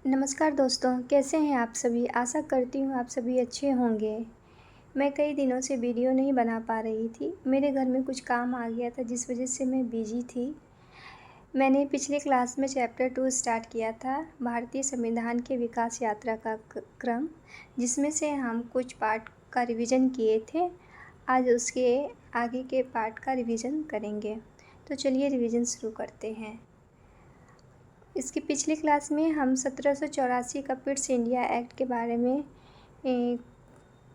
नमस्कार दोस्तों, कैसे हैं आप सभी? आशा करती हूँ आप सभी अच्छे होंगे। मैं कई दिनों से वीडियो नहीं बना पा रही थी। मेरे घर में कुछ काम आ गया था जिस वजह से मैं बिज़ी थी। मैंने पिछले क्लास में चैप्टर 2 स्टार्ट किया था, भारतीय संविधान के विकास यात्रा का क्रम, जिसमें से हम कुछ पार्ट का रिवीजन किए थे। आज उसके आगे के पार्ट का रिवीजन करेंगे। तो चलिए रिवीजन शुरू करते हैं। इसकी पिछली क्लास में हम 1784 का पिट्स इंडिया एक्ट के बारे में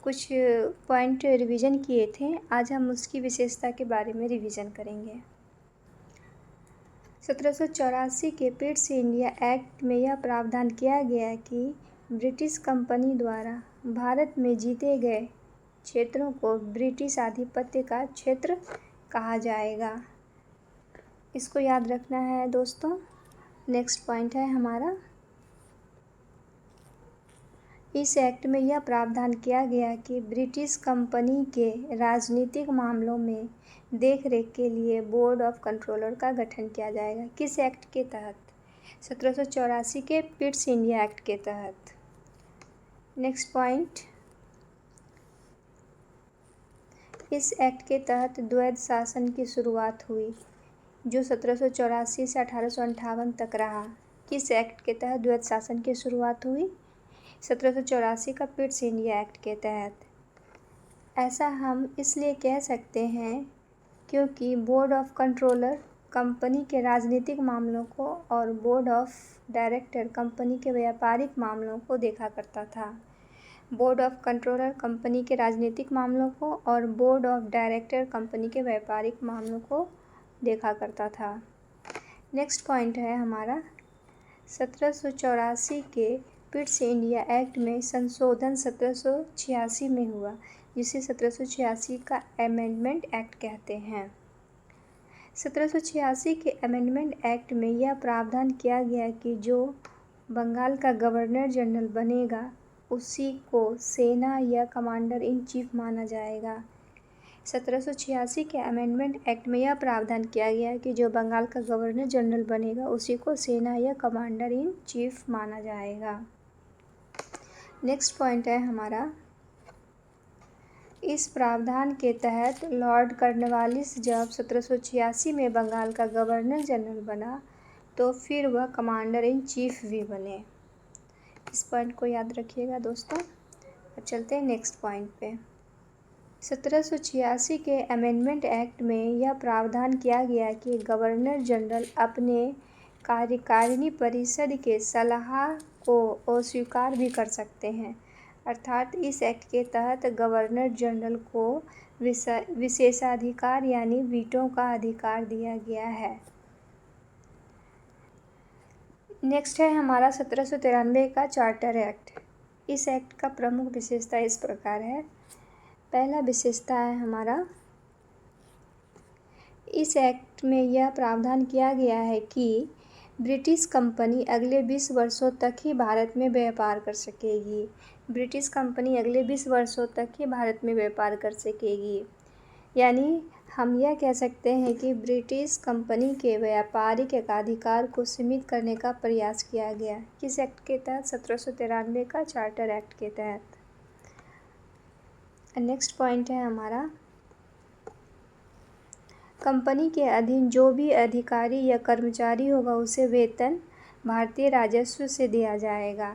कुछ पॉइंट रिवीजन किए थे। आज हम उसकी विशेषता के बारे में रिवीजन करेंगे। 1784 के पिट्स इंडिया एक्ट में यह प्रावधान किया गया कि ब्रिटिश कंपनी द्वारा भारत में जीते गए क्षेत्रों को ब्रिटिश आधिपत्य का क्षेत्र कहा जाएगा। इसको याद रखना है दोस्तों। नेक्स्ट पॉइंट है हमारा, इस एक्ट में यह प्रावधान किया गया कि ब्रिटिश कंपनी के राजनीतिक मामलों में देखरेख के लिए बोर्ड ऑफ कंट्रोलर का गठन किया जाएगा। किस एक्ट के तहत? 1784 के पिट्स इंडिया एक्ट के तहत। नेक्स्ट पॉइंट, इस एक्ट के तहत द्वैध शासन की शुरुआत हुई जो 1784 से 1858 तक रहा। किस एक्ट के तहत द्वैध शासन की शुरुआत हुई? 1784 का पिट्स इंडिया एक्ट के तहत। ऐसा हम इसलिए कह सकते हैं क्योंकि बोर्ड ऑफ कंट्रोलर कंपनी के राजनीतिक मामलों को और बोर्ड ऑफ डायरेक्टर कंपनी के व्यापारिक मामलों को देखा करता था। बोर्ड ऑफ कंट्रोलर कंपनी के राजनीतिक मामलों को और बोर्ड ऑफ डायरेक्टर कंपनी के व्यापारिक मामलों को देखा करता था। नेक्स्ट पॉइंट है हमारा, 1784 के पिट्स इंडिया एक्ट में संशोधन 1786 में हुआ, जिसे 1786 का अमेंडमेंट एक्ट कहते हैं। 1786 के अमेंडमेंट एक्ट में यह प्रावधान किया गया कि जो बंगाल का गवर्नर जनरल बनेगा उसी को सेना या कमांडर इन चीफ माना जाएगा। 1786 के अमेंडमेंट एक्ट में यह प्रावधान किया गया कि जो बंगाल का गवर्नर जनरल बनेगा उसी को सेना या कमांडर इन चीफ माना जाएगा। नेक्स्ट पॉइंट है हमारा, इस प्रावधान के तहत लॉर्ड कॉर्नवालिस जब 1786 में बंगाल का गवर्नर जनरल बना तो फिर वह कमांडर इन चीफ भी बने। इस पॉइंट को याद रखिएगा दोस्तों। अब चलते हैं नेक्स्ट पॉइंट पे। 1786 के अमेंडमेंट एक्ट में यह प्रावधान किया गया कि गवर्नर जनरल अपने कार्यकारिणी परिषद के सलाह को अस्वीकार भी कर सकते हैं। अर्थात इस एक्ट के तहत गवर्नर जनरल को विशेषाधिकार यानी वीटो का अधिकार दिया गया है। नेक्स्ट है हमारा 1793 का चार्टर एक्ट। इस एक्ट का प्रमुख विशेषता इस प्रकार है। पहला विशेषता है हमारा, इस एक्ट में यह प्रावधान किया गया है कि ब्रिटिश कंपनी अगले 20 वर्षों तक ही भारत में व्यापार कर सकेगी। ब्रिटिश कंपनी अगले 20 वर्षों तक ही भारत में व्यापार कर सकेगी। यानी हम यह कह सकते हैं कि ब्रिटिश कंपनी के व्यापारिक एकाधिकार को सीमित करने का प्रयास किया गया। किस एक्ट के तहत? 1793 का चार्टर एक्ट के तहत। नेक्स्ट पॉइंट है हमारा, कंपनी के अधीन जो भी अधिकारी या कर्मचारी होगा उसे वेतन भारतीय राजस्व से दिया जाएगा।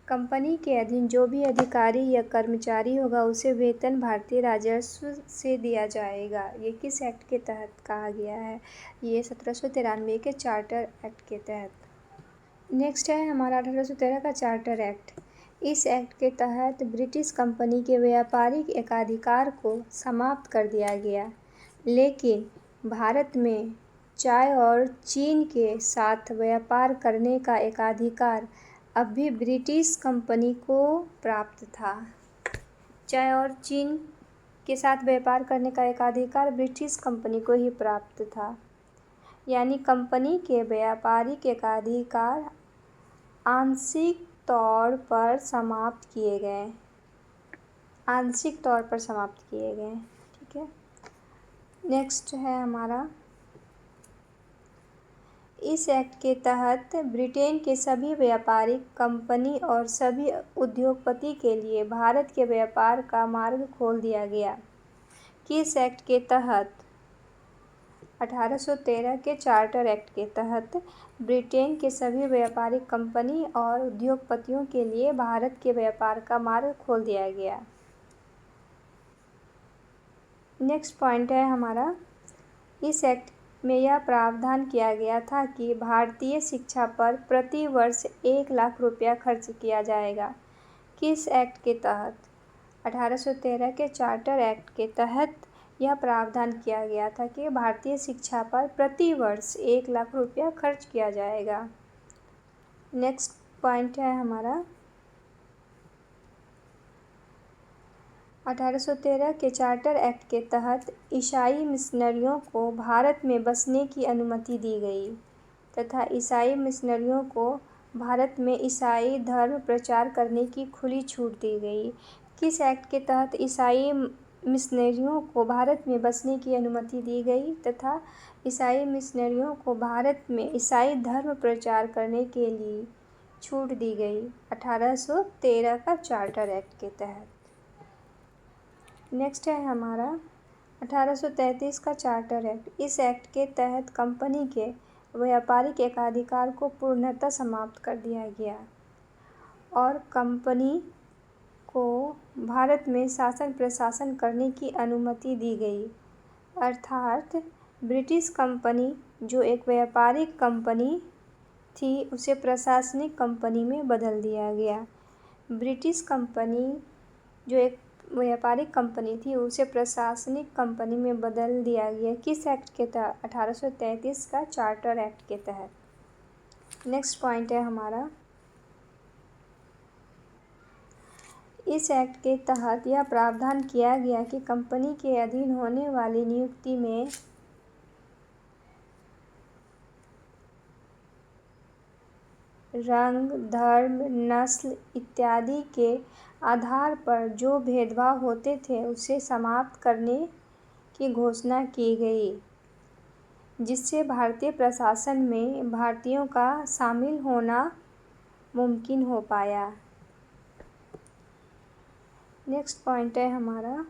कंपनी के अधीन जो भी अधिकारी या कर्मचारी होगा उसे वेतन भारतीय राजस्व से दिया जाएगा। ये किस एक्ट के तहत कहा गया है? ये 1793 के चार्टर एक्ट के तहत। नेक्स्ट है हमारा 1813 का चार्टर एक्ट। इस एक्ट के तहत ब्रिटिश कंपनी के व्यापारिक एकाधिकार को समाप्त कर दिया गया, लेकिन भारत में चाय और चीन के साथ व्यापार करने का एकाधिकार अब भी ब्रिटिश कंपनी को प्राप्त था। चाय और चीन के साथ व्यापार करने का एकाधिकार ब्रिटिश कंपनी को ही प्राप्त था। यानी कंपनी के व्यापारिक एकाधिकार आंशिक तौर पर समाप्त किए गए। आंशिक तौर पर समाप्त किए गए। ठीक है। नेक्स्ट है हमारा, इस एक्ट के तहत ब्रिटेन के सभी व्यापारिक कंपनी और सभी उद्योगपति के लिए भारत के व्यापार का मार्ग खोल दिया गया। किस एक्ट के तहत? 1813 के चार्टर एक्ट के तहत ब्रिटेन के सभी व्यापारिक कंपनी और उद्योगपतियों के लिए भारत के व्यापार का मार्ग खोल दिया गया। नेक्स्ट पॉइंट है हमारा, इस एक्ट में यह प्रावधान किया गया था कि भारतीय शिक्षा पर प्रति वर्ष 1 लाख रुपया खर्च किया जाएगा। किस एक्ट के तहत? 1813 के चार्टर एक्ट के तहत यह प्रावधान किया गया था कि भारतीय शिक्षा पर प्रति वर्ष 1 लाख रुपया खर्च किया जाएगा। नेक्स्ट पॉइंट है हमारा, 1813 के चार्टर एक्ट के तहत ईसाई मिशनरियों को भारत में बसने की अनुमति दी गई तथा ईसाई मिशनरियों को भारत में ईसाई धर्म प्रचार करने की खुली छूट दी गई। किस एक्ट के तहत ईसाई मिशनरियों को भारत में बसने की अनुमति दी गई तथा ईसाई मिशनरियों को भारत में ईसाई धर्म प्रचार करने के लिए छूट दी गई? 1813 का चार्टर एक्ट के तहत। नेक्स्ट है हमारा 1833 का चार्टर एक्ट। इस एक्ट के तहत कंपनी के व्यापारिक एकाधिकार को पूर्णतः समाप्त कर दिया गया और कंपनी को भारत में शासन प्रशासन करने की अनुमति दी गई, अर्थात ब्रिटिश कंपनी जो एक व्यापारिक कंपनी थी उसे प्रशासनिक कंपनी में बदल दिया गया। ब्रिटिश कंपनी जो एक व्यापारिक कंपनी थी उसे प्रशासनिक कंपनी में बदल दिया गया। किस एक्ट के तहत? 1833 का चार्टर एक्ट के तहत। नेक्स्ट पॉइंट है हमारा, इस एक्ट के तहत यह प्रावधान किया गया कि कंपनी के अधीन होने वाली नियुक्ति में रंग, धर्म, नस्ल इत्यादि के आधार पर जो भेदभाव होते थे उसे समाप्त करने की घोषणा की गई, जिससे भारतीय प्रशासन में भारतीयों का शामिल होना मुमकिन हो पाया। नेक्स्ट पॉइंट है हमारा,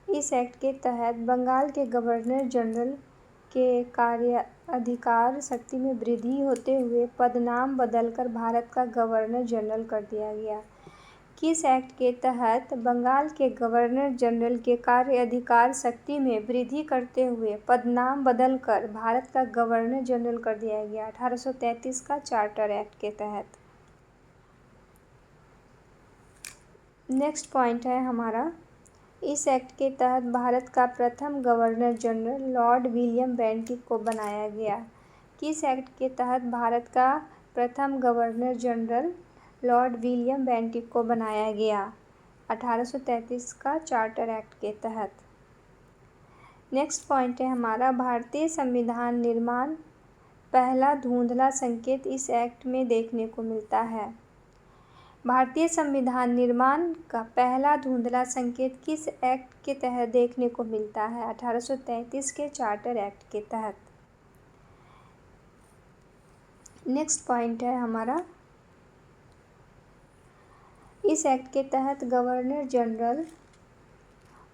इस एक्ट के तहत बंगाल के गवर्नर जनरल के कार्य अधिकार शक्ति में वृद्धि होते हुए पदनाम बदलकर भारत का गवर्नर जनरल कर दिया गया। किस एक्ट के तहत बंगाल के गवर्नर जनरल के कार्य अधिकार शक्ति में वृद्धि करते हुए पदनाम बदलकर भारत का गवर्नर जनरल कर दिया गया? 1833 का चार्टर एक्ट के तहत। नेक्स्ट पॉइंट है हमारा, इस एक्ट के तहत भारत का प्रथम governor general Lord William Bentinck को बनाया गया। किस एक्ट के तहत भारत का प्रथम governor general Lord William Bentinck को बनाया गया? 1833 का चार्टर एक्ट के तहत। नेक्स्ट पॉइंट है हमारा, भारतीय संविधान निर्माण पहला धुंधला संकेत इस एक्ट में देखने को मिलता है। भारतीय संविधान निर्माण का पहला धुंधला संकेत किस एक्ट के तहत देखने को मिलता है? 1833 के चार्टर एक्ट के तहत। नेक्स्ट पॉइंट है हमारा, इस एक्ट के तहत गवर्नर जनरल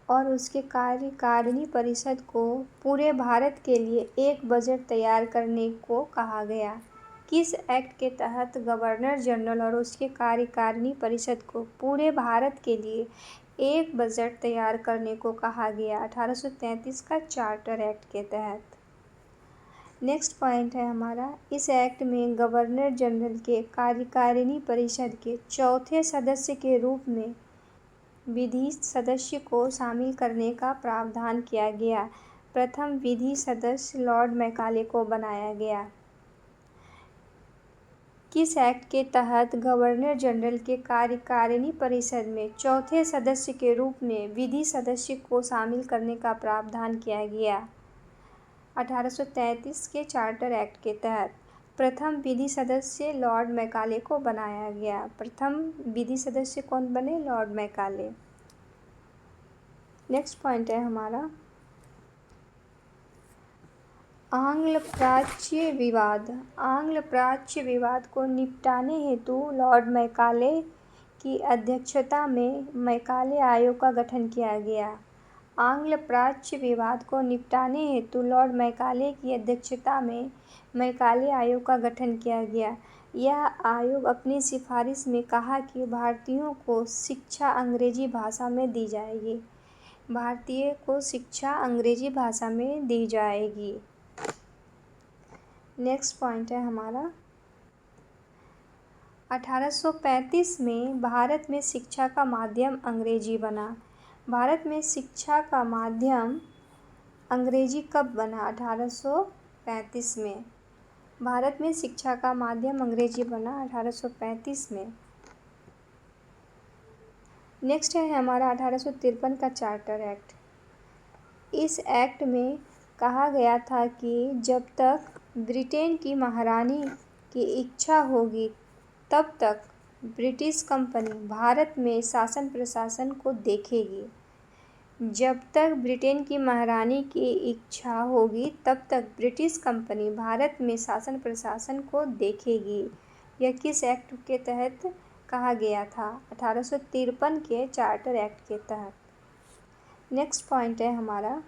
और उसके कार्यकारिणी परिषद को पूरे भारत के लिए एक बजट तैयार करने को कहा गया। किस एक्ट के तहत गवर्नर जनरल और उसके कार्यकारिणी परिषद को पूरे भारत के लिए एक बजट तैयार करने को कहा गया? 1833 का चार्टर एक्ट के तहत। नेक्स्ट पॉइंट है हमारा, इस एक्ट में गवर्नर जनरल के कार्यकारिणी परिषद के चौथे सदस्य के रूप में विधि सदस्य को शामिल करने का प्रावधान किया गया। प्रथम विधि सदस्य लॉर्ड मैकाले को बनाया गया। किस एक्ट के तहत गवर्नर जनरल के कार्यकारिणी परिषद में चौथे सदस्य के रूप में विधि सदस्य को शामिल करने का प्रावधान किया गया? 1833 के चार्टर एक्ट के तहत प्रथम विधि सदस्य लॉर्ड मैकाले को बनाया गया। प्रथम विधि सदस्य कौन बने? Lord Macaulay. नेक्स्ट पॉइंट है हमारा, आंग्ल प्राच्य विवाद। आंग्ल प्राच्य विवाद को निपटाने हेतु लॉर्ड मैकाले की अध्यक्षता में मैकाले आयोग का गठन किया गया। आंग्ल प्राच्य विवाद को निपटाने हेतु लॉर्ड मैकाले की अध्यक्षता में मैकाले आयोग का गठन किया गया। यह आयोग अपनी सिफारिश में कहा कि भारतीयों को शिक्षा अंग्रेजी भाषा में दी जाएगी। भारतीय को शिक्षा अंग्रेजी भाषा में दी जाएगी। नेक्स्ट पॉइंट है हमारा 1835 में भारत में शिक्षा का माध्यम अंग्रेजी बना। भारत में शिक्षा का माध्यम अंग्रेजी कब बना? 1835 में। भारत में शिक्षा का माध्यम अंग्रेजी बना 1835 में। नेक्स्ट है हमारा 1853 का चार्टर एक्ट। इस एक्ट में कहा गया था कि जब तक ब्रिटेन की महारानी की इच्छा होगी तब तक ब्रिटिश कंपनी भारत में शासन प्रशासन को देखेगी। जब तक ब्रिटेन की महारानी की इच्छा होगी तब तक ब्रिटिश कंपनी भारत में शासन प्रशासन को देखेगी। यह किस एक्ट के तहत कहा गया था? 1853 के चार्टर एक्ट के तहत। नेक्स्ट पॉइंट है हमारा,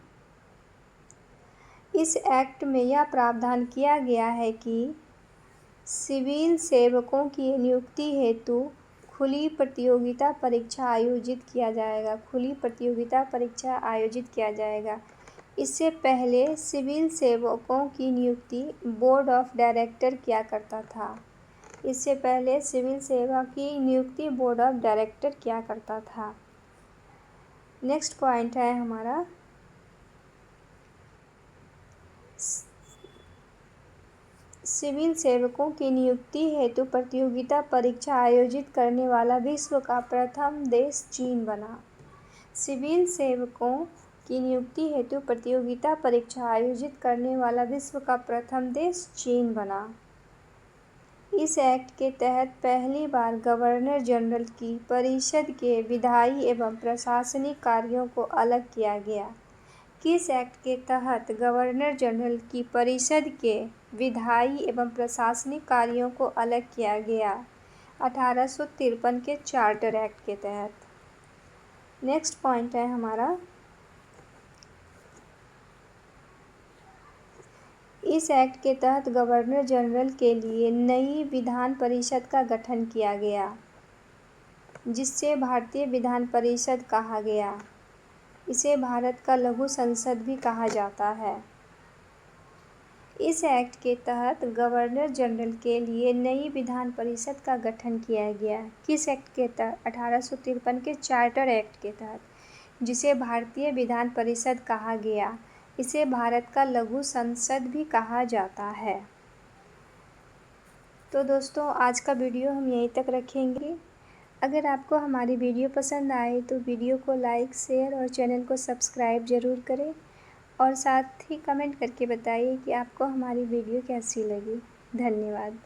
इस एक्ट में यह प्रावधान किया गया है कि सिविल सेवकों की नियुक्ति हेतु खुली प्रतियोगिता परीक्षा आयोजित किया जाएगा। खुली प्रतियोगिता परीक्षा आयोजित किया जाएगा। इससे पहले सिविल सेवकों की नियुक्ति बोर्ड ऑफ डायरेक्टर किया करता था। इससे पहले सिविल सेवा की नियुक्ति बोर्ड ऑफ डायरेक्टर किया करता था। नेक्स्ट पॉइंट है हमारा, सिविल सेवकों की नियुक्ति हेतु प्रतियोगिता परीक्षा आयोजित करने वाला विश्व का प्रथम देश चीन बना। सिविल सेवकों की नियुक्ति हेतु प्रतियोगिता परीक्षा आयोजित करने वाला विश्व का प्रथम देश चीन बना। इस एक्ट के तहत पहली बार गवर्नर जनरल की परिषद के विधायी एवं प्रशासनिक कार्यों को अलग किया गया। किस एक्ट के तहत गवर्नर जनरल की परिषद के विधायी एवं प्रशासनिक कार्यों को अलग किया गया? 1853 के चार्टर एक्ट के तहत। नेक्स्ट पॉइंट है हमारा, इस एक्ट के तहत गवर्नर जनरल के लिए नई विधान परिषद का गठन किया गया, जिससे भारतीय विधान परिषद कहा गया। इसे भारत का लघु संसद भी कहा जाता है। इस एक्ट के तहत गवर्नर जनरल के लिए नई विधान परिषद का गठन किया गया। किस एक्ट के तहत? 1853 के चार्टर एक्ट के तहत, जिसे भारतीय विधान परिषद कहा गया। इसे भारत का लघु संसद भी कहा जाता है। तो दोस्तों, आज का वीडियो हम यहीं तक रखेंगे। अगर आपको हमारी वीडियो पसंद आए तो वीडियो को लाइक, शेयर और चैनल को सब्सक्राइब ज़रूर करें और साथ ही कमेंट करके बताइए कि आपको हमारी वीडियो कैसी लगी। धन्यवाद।